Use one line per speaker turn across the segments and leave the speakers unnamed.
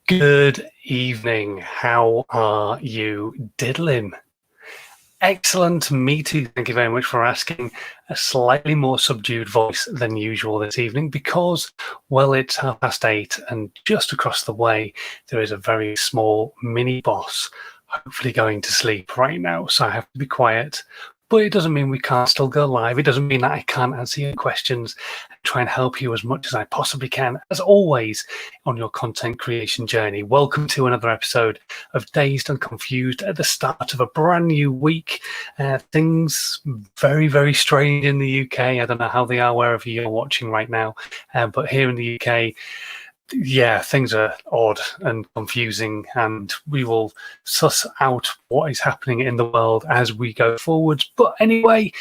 Good evening. How are you diddling? Excellent. Me too. Thank you very much for asking. A slightly more subdued voice than usual this evening because, well, it's 8:30 and just across the way there is a very small mini boss hopefully going to sleep right now. So I have to be quiet. But it doesn't mean we can't still go live. It doesn't mean that I can't answer your questions and try and help you as much as I possibly can, as always, on your content creation journey. Welcome to another episode of Dazed and Confused at the start of a brand new week. Things very, very strange in the UK. I don't know how they are wherever you're watching right now, but here in the UK, yeah, things are odd and confusing, and we will suss out what is happening in the world as we go forwards. But anyway,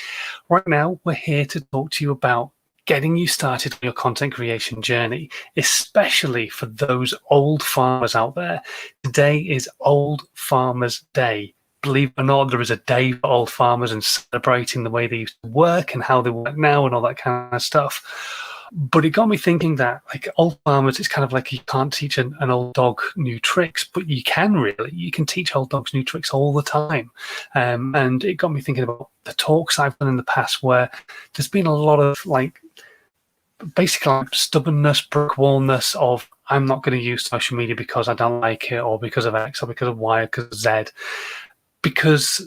right now we're here to talk to you about getting you started on your content creation journey, especially for those old farmers out there. Today is Old Farmers Day. Believe it or not, there is a day for old farmers and celebrating the way they used to work and how they work now and all that kind of stuff. But it got me thinking that, like, old farmers, it's kind of like you can't teach an old dog new tricks, but you can really. You can teach old dogs new tricks all the time. And it got me thinking about the talks I've done in the past where there's been a lot of, like, basically like stubbornness, brick wallness of, I'm not going to use social media because I don't like it, or because of X, or because of Y, or because of Z, because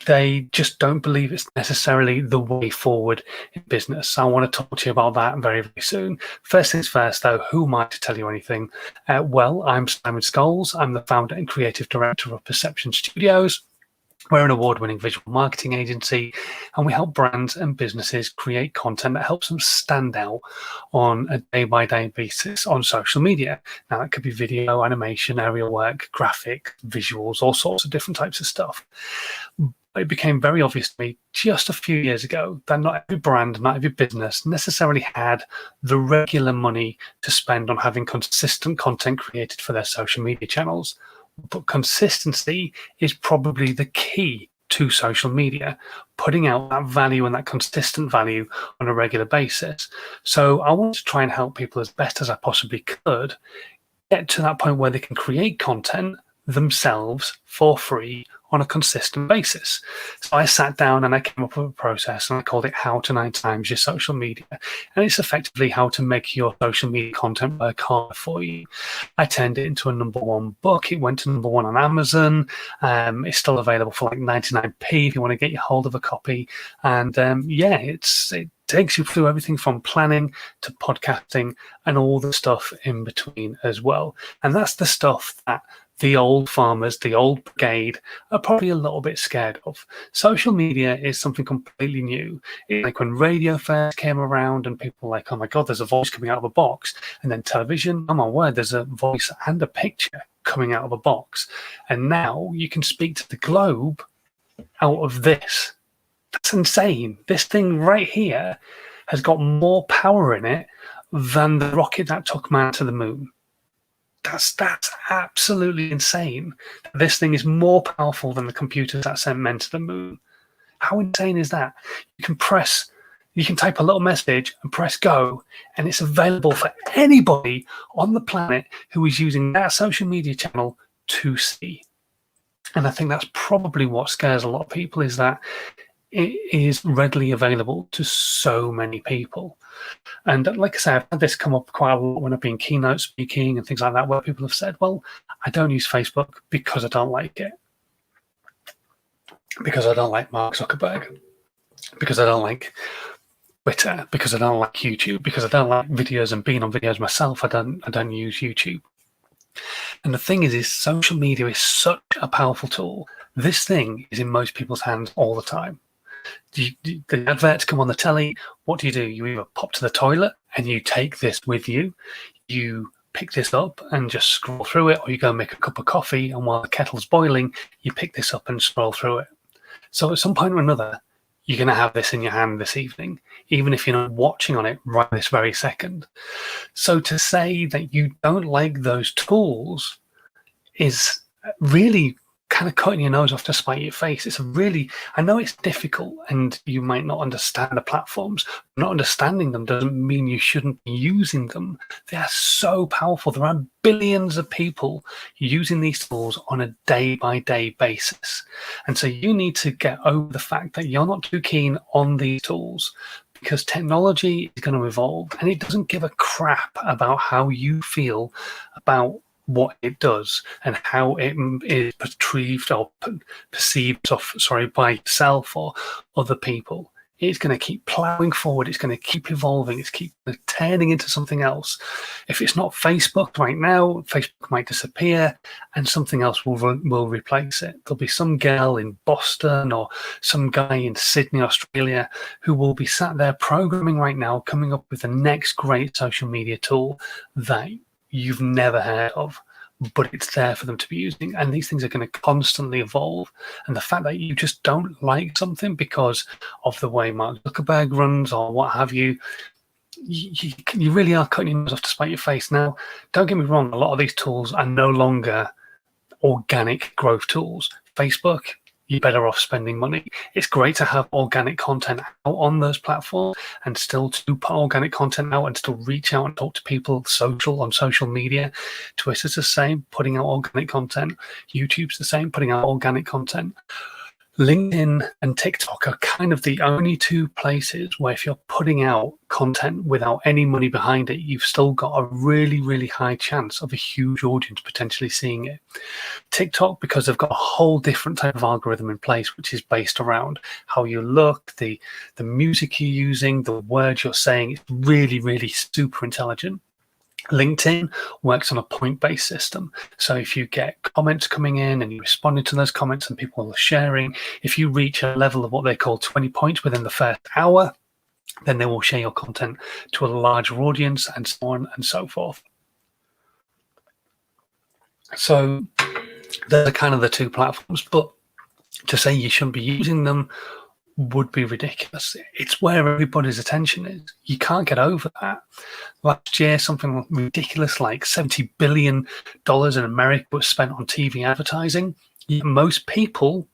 they just don't believe it's necessarily the way forward in business. So I want to talk to you about that very, very soon. First things first, though, who am I to tell you anything? Well, I'm Simon Scholes. I'm the founder and creative director of Perception Studios. We're an award-winning visual marketing agency, and we help brands and businesses create content that helps them stand out on a day-by-day basis on social media. Now, that could be video, animation, aerial work, graphic, visuals, all sorts of different types of stuff. It became very obvious to me just a few years ago that not every brand, not every business necessarily had the regular money to spend on having consistent content created for their social media channels. But consistency is probably the key to social media, putting out that value and that consistent value on a regular basis. So I want to try and help people as best as I possibly could get to that point where they can create content themselves for free on a consistent basis. So I sat down and I came up with a process, and I called it How to 9 Times Your Social Media. And it's effectively how to make your social media content work harder for you. I turned it into a #1 book. It went to #1 on Amazon. It's still available for like 99p if you want to get your hold of a copy. And it takes you through everything from planning to podcasting and all the stuff in between as well. And that's the stuff that the old farmers, the old brigade, are probably a little bit scared of. Social media is something completely new. It's like when radio first came around and people were like, oh my God, there's a voice coming out of a box. And then television, oh my word, there's a voice and a picture coming out of a box. And now you can speak to the globe out of this. That's insane. This thing right here has got more power in it than the rocket that took man to the moon. That's absolutely insane. This thing is more powerful than the computers that sent men to the moon. How insane is that? You can type a little message and press go, and it's available for anybody on the planet who is using that social media channel to see. And I think that's probably what scares a lot of people, is that it is readily available to so many people. And like I say, I've had this come up quite a lot when I've been keynote speaking and things like that, where people have said, well, I don't use Facebook because I don't like it, because I don't like Mark Zuckerberg, because I don't like Twitter, because I don't like YouTube, because I don't like videos and being on videos myself. I don't use YouTube. And the thing is social media is such a powerful tool. This thing is in most people's hands all the time. The adverts come on the telly. What do? You either pop to the toilet and you take this with you, you pick this up and just scroll through it, or you go make a cup of coffee, and while the kettle's boiling, you pick this up and scroll through it. So at some point or another, you're going to have this in your hand this evening, even if you're not watching on it right this very second. So to say that you don't like those tools is really kind of cutting your nose off to spite your face. I know it's difficult and you might not understand the platforms. Not understanding them doesn't mean you shouldn't be using them. They are so powerful. There are billions of people using these tools on a day-by-day basis. And so you need to get over the fact that you're not too keen on these tools, because technology is going to evolve and it doesn't give a crap about how you feel about what it does and how it is perceived by yourself or other people. It's going to keep plowing forward. It's going to keep evolving. It's keep turning into something else. If it's not Facebook right now, Facebook might disappear and something else will replace it. There'll be some girl in Boston or some guy in Sydney, Australia, who will be sat there programming right now, coming up with the next great social media tool that you've never heard of, but it's there for them to be using. And these things are going to constantly evolve. And the fact that you just don't like something because of the way Mark Zuckerberg runs or what have you, you really are cutting your nose off to spite your face. Now, don't get me wrong, a lot of these tools are no longer organic growth tools. Facebook, you're better off spending money. It's great to have organic content out on those platforms and still to put organic content out and still reach out and talk to people on social media. Twitter's the same, putting out organic content. YouTube's the same, putting out organic content. LinkedIn and TikTok are kind of the only two places where if you're putting out content without any money behind it, you've still got a really, really high chance of a huge audience potentially seeing it. TikTok, because they've got a whole different type of algorithm in place, which is based around how you look, the music you're using, the words you're saying. It's really, really super intelligent. LinkedIn works on a point-based system. So if you get comments coming in and you responded to those comments and people are sharing, if you reach a level of what they call 20 points within the first hour, then they will share your content to a larger audience and so on and so forth. So those are kind of the two platforms, but to say you shouldn't be using them would be ridiculous. It's where everybody's attention is. You can't get over that. Last year, something ridiculous like $70 billion in America was spent on TV advertising. Yet most people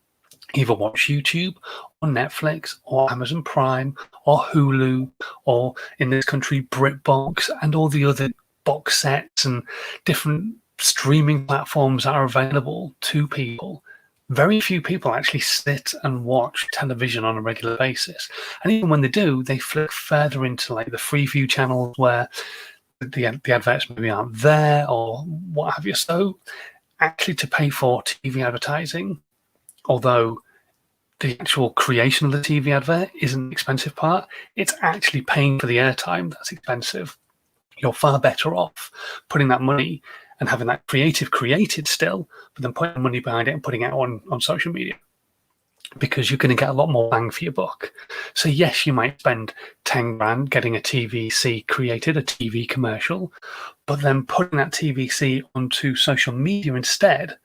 either watch YouTube or Netflix or Amazon Prime or Hulu or, in this country, BritBox and all the other box sets and different streaming platforms that are available to people. Very few people actually sit and watch television on a regular basis. And even when they do, they flick further into like the free view channels where the adverts maybe aren't there or what have you. So actually to pay for TV advertising, although the actual creation of the TV advert isn't the expensive part, it's actually paying for the airtime that's expensive. You're far better off putting that money and having that creative created still, but then putting money behind it and putting it on social media, because you're going to get a lot more bang for your buck. So yes, you might spend 10 grand getting a TVC created, a TV commercial, but then putting that TVC onto social media instead,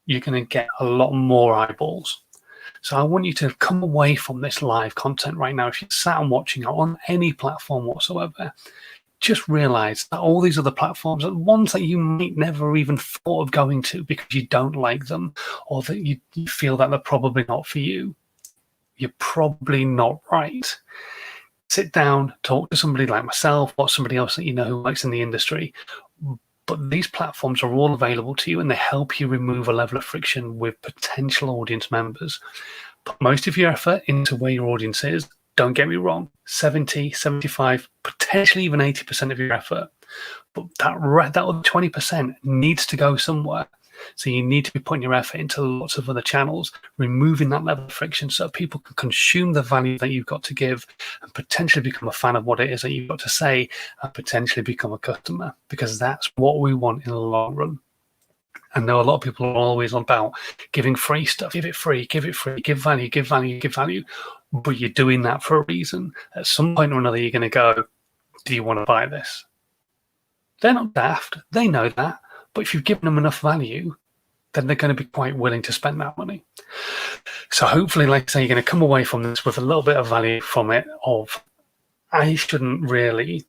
you're going to get a lot more eyeballs. So I want you to come away from this live content right now. If you're sat and watching it on any platform whatsoever, just realize that all these other platforms are ones that you might never even thought of going to because you don't like them or that you feel that they're probably not for you. You're probably not right. Sit down, talk to somebody like myself or somebody else that you know who works in the industry. But these platforms are all available to you and they help you remove a level of friction with potential audience members. Put most of your effort into where your audience is. Don't get me wrong, 70, 75, potentially even 80% of your effort. But that other 20% needs to go somewhere. So you need to be putting your effort into lots of other channels, removing that level of friction so people can consume the value that you've got to give and potentially become a fan of what it is that you've got to say and potentially become a customer, because that's what we want in the long run. I know a lot of people are always about giving free stuff. Give it free, give value, give value, give value. But you're doing that for a reason. At some point or another, you're going to go, do you want to buy this? They're not daft. They know that. But if you've given them enough value, then they're going to be quite willing to spend that money. So hopefully, like I say, you're going to come away from this with a little bit of value from it of, I shouldn't really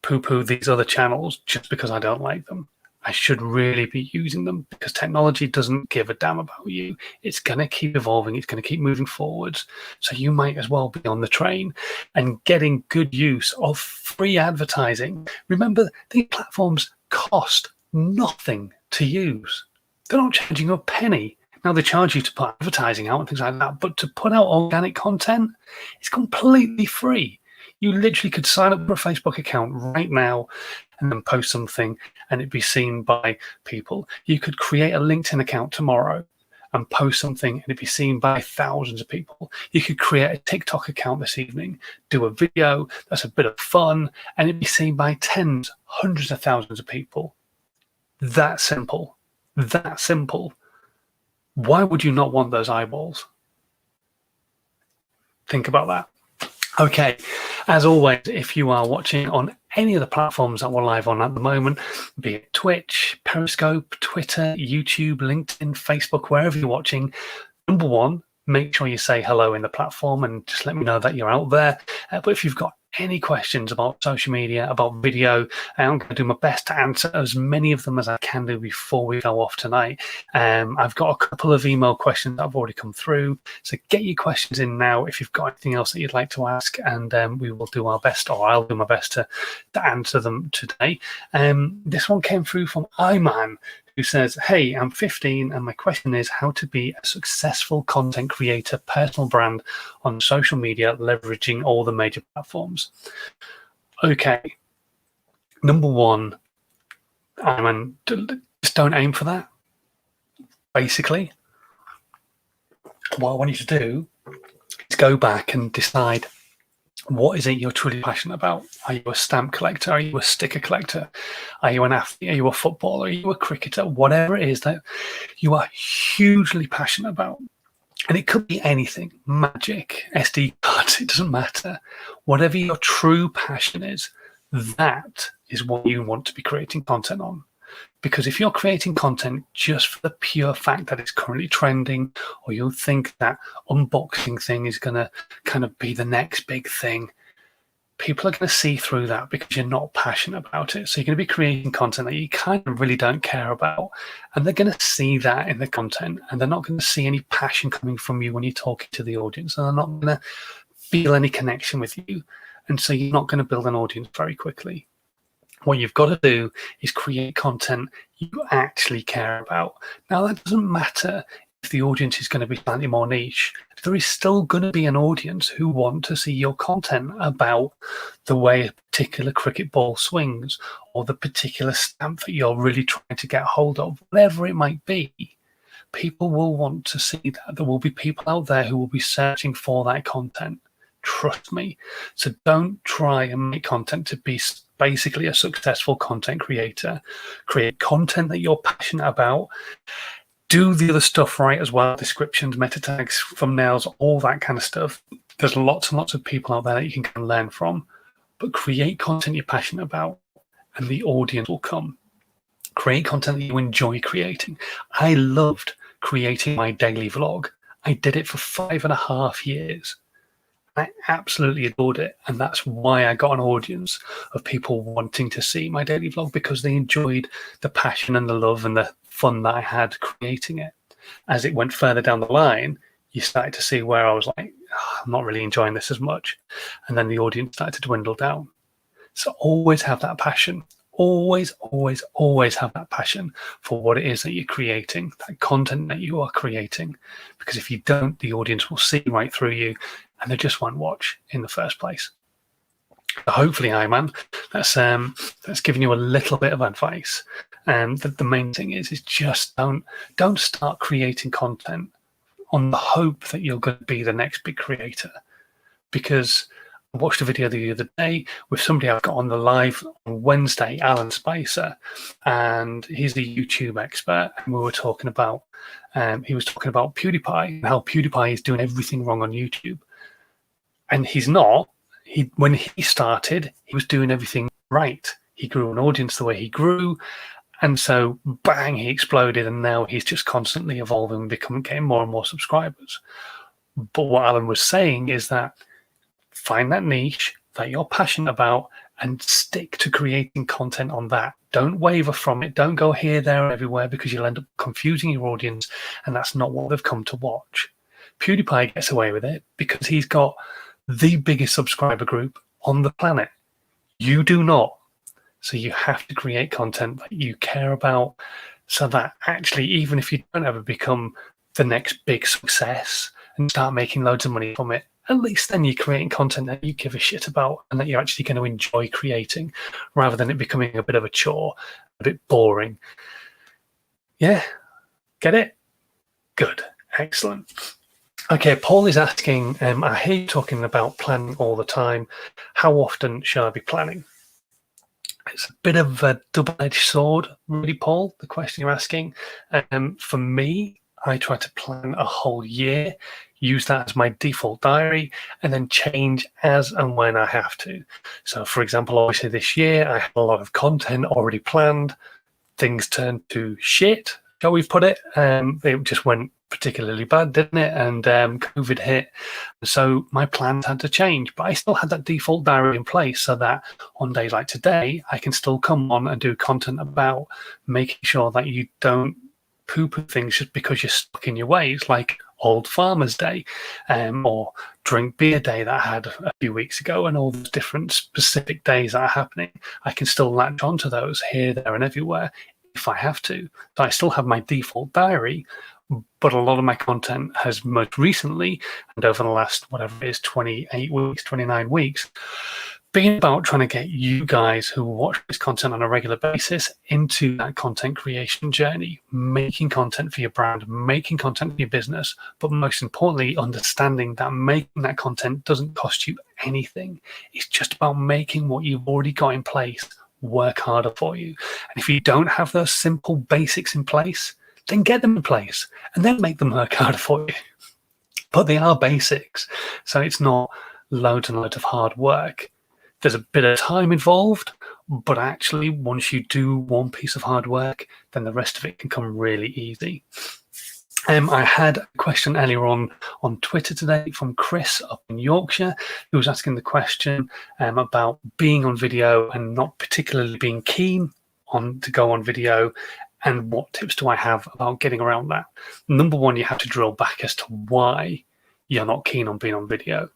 poo-poo these other channels just because I don't like them. I should really be using them, because technology doesn't give a damn about you. It's going to keep evolving. It's going to keep moving forwards. So you might as well be on the train and getting good use of free advertising. Remember, these platforms cost nothing to use. They're not charging you a penny. Now, they charge you to put advertising out and things like that, but to put out organic content, it's completely free. You literally could sign up for a Facebook account right now and then post something and it'd be seen by people. You could create a LinkedIn account tomorrow and post something and it'd be seen by thousands of people. You could create a TikTok account this evening, do a video that's a bit of fun, and it'd be seen by tens, hundreds of thousands of people. That simple. That simple. Why would you not want those eyeballs? Think about that. Okay, as always, if you are watching on any of the platforms that we're live on at the moment, be it Twitch, Periscope, Twitter, YouTube, LinkedIn, Facebook, wherever you're watching, number one, make sure you say hello in the platform and just let me know that you're out there. But if you've got any questions about social media, about video, I'm going to do my best to answer as many of them as I can do before we go off tonight. I've got a couple of email questions that have already come through, so get your questions in now if you've got anything else that you'd like to ask, and we will do our best, or I'll do my best to answer them today. This one came through from Iman, who says, hey, I'm 15 and my question is how to be a successful content creator, personal brand on social media, leveraging all the major platforms. Okay, number one, Iman, just don't aim for that. Basically, what I want you to do is go back and decide, what is it you're truly passionate about? Are you a stamp collector? Are you a sticker collector? Are you an athlete? Are you a footballer? Are you a cricketer? Whatever it is that you are hugely passionate about. And it could be anything, magic, SD cards, it doesn't matter. Whatever your true passion is, that is what you want to be creating content on. Because if you're creating content just for the pure fact that it's currently trending, or you think that unboxing thing is going to kind of be the next big thing, people are going to see through that because you're not passionate about it. So you're going to be creating content that you kind of really don't care about. And they're going to see that in the content, and they're not going to see any passion coming from you when you're talking to the audience, and they're not going to feel any connection with you. And so you're not going to build an audience very quickly. What you've got to do is create content you actually care about. Now, that doesn't matter if the audience is going to be slightly more niche. There is still going to be an audience who want to see your content about the way a particular cricket ball swings, or the particular stamp that you're really trying to get hold of, whatever it might be. People will want to see that. There will be people out there who will be searching for that content. Trust me. So don't try and make content to be basically a successful content creator. Create content that you're passionate about. Do the other stuff right as well. Descriptions, meta tags, thumbnails, all that kind of stuff. There's lots and lots of people out there that you can kind of learn from. But create content you're passionate about, and the audience will come. Create content that you enjoy creating. I loved creating my daily vlog. I did it for 5.5 years. I absolutely adored it, and that's why I got an audience of people wanting to see my daily vlog, because they enjoyed the passion and the love and the fun that I had creating it. As it went further down the line, you started to see where I was like, oh, I'm not really enjoying this as much, and then the audience started to dwindle down. So always have that passion. Always, always, always have that passion for what it is that you're creating, that content that you are creating, because if you don't, the audience will see right through you, and they just won't watch in the first place. So hopefully, Iman, that's giving you a little bit of advice. And the main thing is just don't start creating content on the hope that you're going to be the next big creator. Because I watched a video the other day with somebody I've got on the live on Wednesday, Alan Spicer, and he's a YouTube expert, and we were talking about he was talking about PewDiePie and how PewDiePie is doing everything wrong on YouTube. And he's not. When he started, he was doing everything right. He grew an audience the way he grew. And so, bang, he exploded. And now he's just constantly evolving, getting more and more subscribers. But what Alan was saying is that find that niche that you're passionate about and stick to creating content on that. Don't waver from it. Don't go here, there, and everywhere, because you'll end up confusing your audience, and that's not what they've come to watch. PewDiePie gets away with it because he's got the biggest subscriber group on the planet. You do not. So you have to create content that you care about, so that actually, even if you don't ever become the next big success and start making loads of money from it, at least then you're creating content that you give a shit about and that you're actually going to enjoy creating, rather than it becoming a bit of a chore, a bit boring. Yeah, get it? Good, excellent. Okay, Paul is asking, I hear you talking about planning all the time. How often should I be planning? It's a bit of a double-edged sword, really, Paul, the question you're asking. For me, I try to plan a whole year, use that as my default diary, and then change as and when I have to. So, for example, obviously this year, I had a lot of content already planned. Things turned to shit, shall we put it? It just went particularly bad, didn't it? And COVID hit. So my plans had to change, but I still had that default diary in place, so that on days like today, I can still come on and do content about making sure that you don't poo-poo things just because you're stuck in your ways, like Old Farmer's Day, or Drink Beer Day that I had a few weeks ago, and all those different specific days that are happening. I can still latch onto those here, there, and everywhere if I have to. So I still have my default diary, but a lot of my content has most recently, and over the last, whatever it is, 28 weeks, 29 weeks, been about trying to get you guys who watch this content on a regular basis into that content creation journey, making content for your brand, making content for your business, but most importantly, understanding that making that content doesn't cost you anything. It's just about making what you've already got in place work harder for you. And if you don't have those simple basics in place, then get them in place and then make them work harder for you. But they are basics, so it's not loads and loads of hard work. There's a bit of time involved, but actually once you do one piece of hard work, then the rest of it can come really easy. I had a question earlier on Twitter today from Chris up in Yorkshire, who was asking the question about being on video and not particularly being keen to go on video, and what tips do I have about getting around that. Number one, you have to drill back as to why you're not keen on being on video.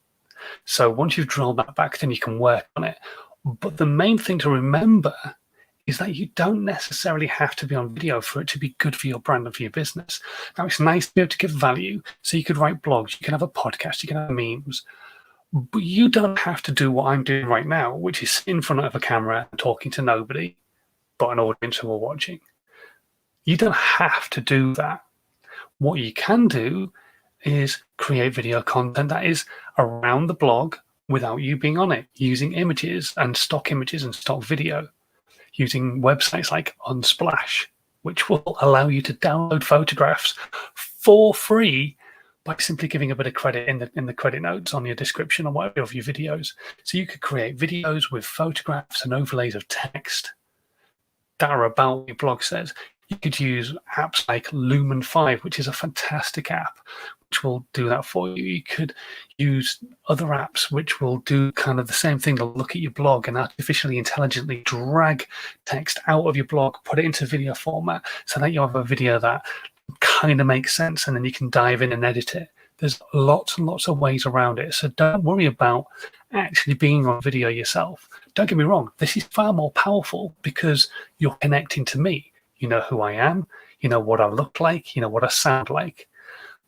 So once you've drilled that back, then you can work on it. But the main thing to remember is that you don't necessarily have to be on video for it to be good for your brand and for your business. Now, it's nice to be able to give value. So you could write blogs, you can have a podcast, you can have memes, but you don't have to do what I'm doing right now, which is in front of a camera and talking to nobody but an audience who are watching. You don't have to do that. What you can do is create video content that is around the blog without you being on it, using images and stock video, using websites like Unsplash, which will allow you to download photographs for free by simply giving a bit of credit in the credit notes on your description or whatever of your videos. So you could create videos with photographs and overlays of text that are about what your blog says. You could use apps like Lumen 5, which is a fantastic app, which will do that for you. You could use other apps which will do kind of the same thing. They'll look at your blog and artificially intelligently drag text out of your blog, put it into video format, so that you have a video that kind of makes sense, and then you can dive in and edit it. There's lots and lots of ways around it. So don't worry about actually being on video yourself. Don't get me wrong, this is far more powerful because you're connecting to me. You know who I am, you know what I look like, you know what I sound like.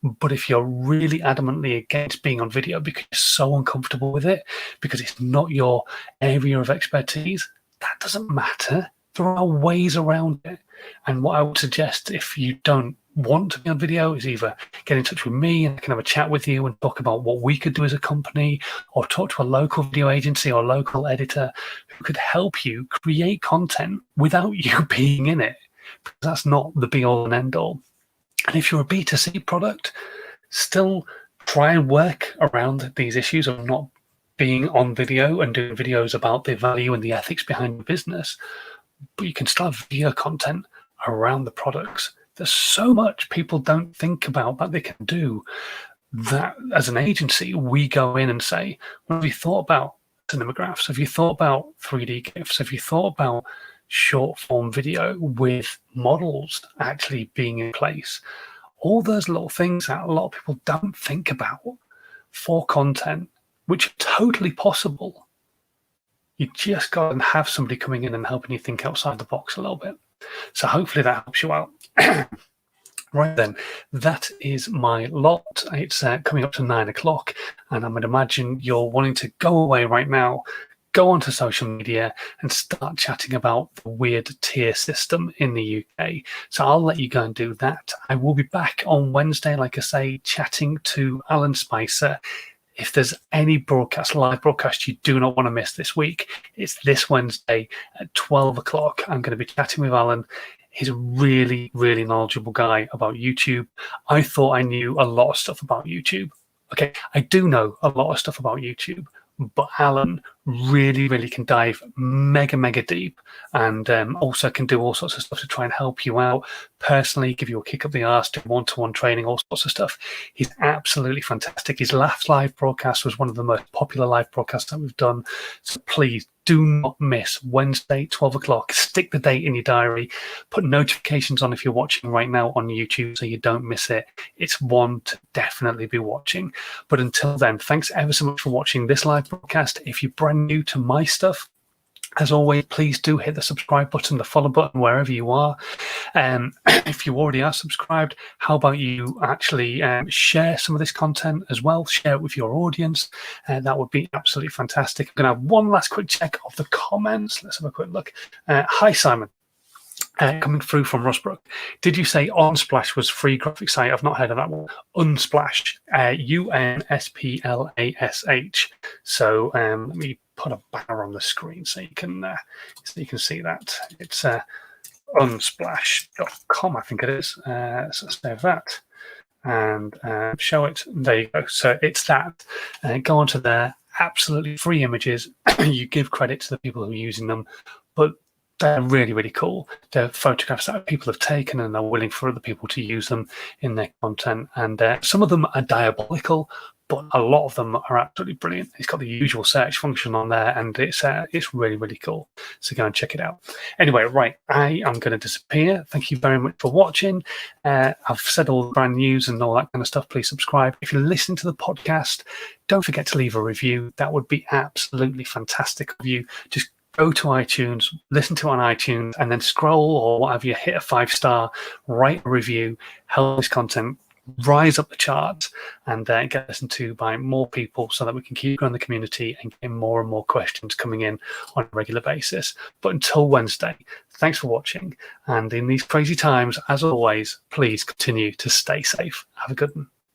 But if you're really adamantly against being on video because you're so uncomfortable with it, because it's not your area of expertise, that doesn't matter. There are ways around it. And what I would suggest, if you don't want to be on video, is either get in touch with me and I can have a chat with you and talk about what we could do as a company, or talk to a local video agency or local editor who could help you create content without you being in it. Because that's not the be-all and end-all. And if you're a B2C product, still try and work around these issues of not being on video and doing videos about the value and the ethics behind the business. But you can still have video content around the products. There's so much people don't think about that they can do, that as an agency, we go in and say, well, have you thought about cinemagraphs? Have you thought about 3D GIFs? Have you thought about short form video with models actually being in place. All those little things that a lot of people don't think about for content, which are totally possible. You just got to have somebody coming in and helping you think outside the box a little bit. So hopefully that helps you out. Right then, that is my lot. It's coming up to 9 o'clock, and I would imagine you're wanting to go away right now, go onto social media and start chatting about the weird tier system in the UK. So I'll let you go and do that. I will be back on Wednesday, like I say, chatting to Alan Spicer. If there's any live broadcast you do not want to miss this week, it's this Wednesday at 12 o'clock. I'm going to be chatting with Alan. He's a really, really knowledgeable guy about YouTube. I thought I knew a lot of stuff about YouTube. Okay, I do know a lot of stuff about YouTube, but Alan really, really can dive mega deep, and also can do all sorts of stuff to try and help you out personally, give you a kick up the arse, do one-to-one training, all sorts of stuff. He's absolutely fantastic. His last live broadcast was one of the most popular live broadcasts that we've done. So please do not miss Wednesday, 12 o'clock. Stick the date in your diary. Put notifications on if you're watching right now on YouTube so you don't miss it. It's one to definitely be watching. But until then, thanks ever so much for watching this live broadcast. If you're brand new to my stuff, as always, please do hit the subscribe button, the follow button, wherever you are. If you already are subscribed, how about you actually share some of this content as well? Share it with your audience. That would be absolutely fantastic. I'm going to have one last quick check of the comments. Let's have a quick look. Hi, Simon. Coming through from Rusbrook. Did you say Unsplash was free graphic site? I've not heard of that one. Unsplash. UNSPLASH. So let me put a banner on the screen so you can see that. It's unsplash.com, I think it is. So save that and show it. There you go. So it's that. Go onto there. Absolutely free images. You give credit to the people who are using them, but they're really, really cool. They're photographs that people have taken and they're willing for other people to use them in their content. And some of them are diabolical, but a lot of them are absolutely brilliant. It's got the usual search function on there, and it's really, really cool. So go and check it out. Anyway, right, I am going to disappear. Thank you very much for watching. I've said all the brand news and all that kind of stuff. Please subscribe. If you're listening to the podcast, don't forget to leave a review. That would be absolutely fantastic of you. Just go to iTunes, listen to it on iTunes, and then scroll or whatever you, hit a 5-star, write a review, help this content rise up the charts and get listened to by more people so that we can keep growing the community and get more and more questions coming in on a regular basis. But until Wednesday, thanks for watching. And in these crazy times, as always, please continue to stay safe. Have a good one.